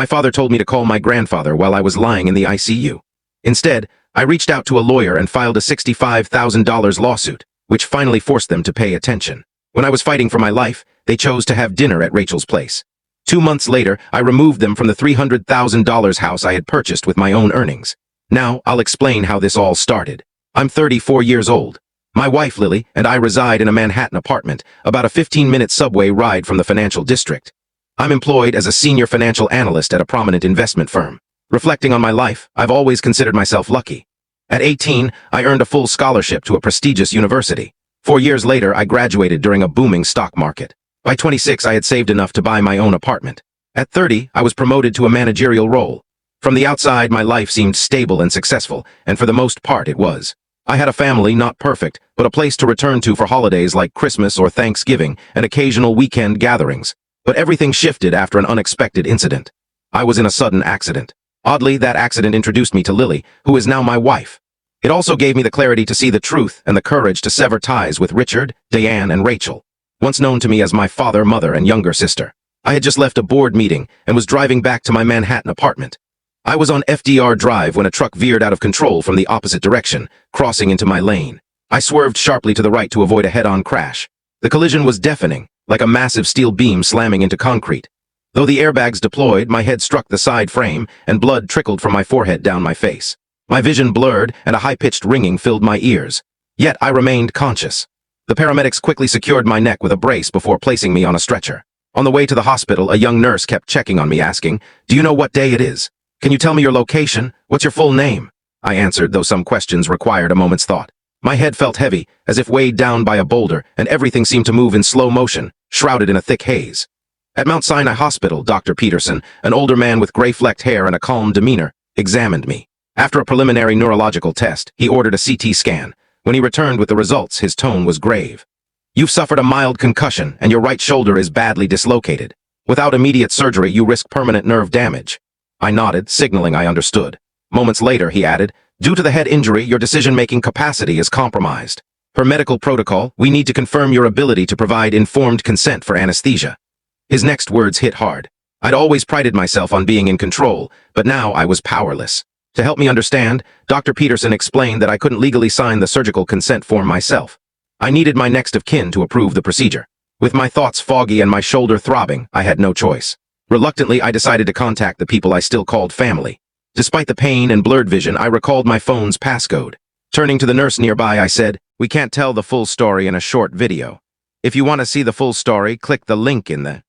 My father told me to call my grandfather while I was lying in the ICU. Instead, I reached out to a lawyer and filed a $65,000 lawsuit, which finally forced them to pay attention. When I was fighting for my life, they chose to have dinner at Rachel's place. 2 months later, I removed them from the $300,000 house I had purchased with my own earnings. Now, I'll explain how this all started. I'm 34 years old. My wife, Lily, and I reside in a Manhattan apartment, about a 15-minute subway ride from the financial district. I'm employed as a senior financial analyst at a prominent investment firm. Reflecting on my life, I've always considered myself lucky. At 18, I earned a full scholarship to a prestigious university. 4 years later, I graduated during a booming stock market. By 26, I had saved enough to buy my own apartment. At 30, I was promoted to a managerial role. From the outside, my life seemed stable and successful, and for the most part it was. I had a family, not perfect, but a place to return to for holidays like Christmas or Thanksgiving and occasional weekend gatherings. But everything shifted after an unexpected incident. I was in a sudden accident. Oddly, that accident introduced me to Lily, who is now my wife. It also gave me the clarity to see the truth and the courage to sever ties with Richard, Diane, and Rachel, once known to me as my father, mother, and younger sister. I had just left a board meeting and was driving back to my Manhattan apartment. I was on FDR Drive when a truck veered out of control from the opposite direction, crossing into my lane. I swerved sharply to the right to avoid a head-on crash. The collision was deafening, like a massive steel beam slamming into concrete. Though the airbags deployed, my head struck the side frame, and blood trickled from my forehead down my face. My vision blurred, and a high-pitched ringing filled my ears. Yet I remained conscious. The paramedics quickly secured my neck with a brace before placing me on a stretcher. On the way to the hospital, a young nurse kept checking on me, asking, "Do you know what day it is? Can you tell me your location? What's your full name?" I answered, though some questions required a moment's thought. My head felt heavy, as if weighed down by a boulder, and everything seemed to move in slow motion, shrouded in a thick haze. At Mount Sinai Hospital, Dr. Peterson, an older man with gray-flecked hair and a calm demeanor, examined me. After a preliminary neurological test, he ordered a CT scan. When he returned with the results, his tone was grave. "You've suffered a mild concussion, and your right shoulder is badly dislocated. Without immediate surgery, you risk permanent nerve damage." I nodded, signaling I understood. Moments later, he added, "Due to the head injury, your decision-making capacity is compromised. Per medical protocol, we need to confirm your ability to provide informed consent for anesthesia." His next words hit hard. I'd always prided myself on being in control, but now I was powerless. To help me understand, Dr. Peterson explained that I couldn't legally sign the surgical consent form myself. I needed my next of kin to approve the procedure. With my thoughts foggy and my shoulder throbbing, I had no choice. Reluctantly, I decided to contact the people I still called family. Despite the pain and blurred vision, I recalled my phone's passcode. Turning to the nurse nearby, I said, "We can't tell the full story in a short video. If you want to see the full story, click the link in the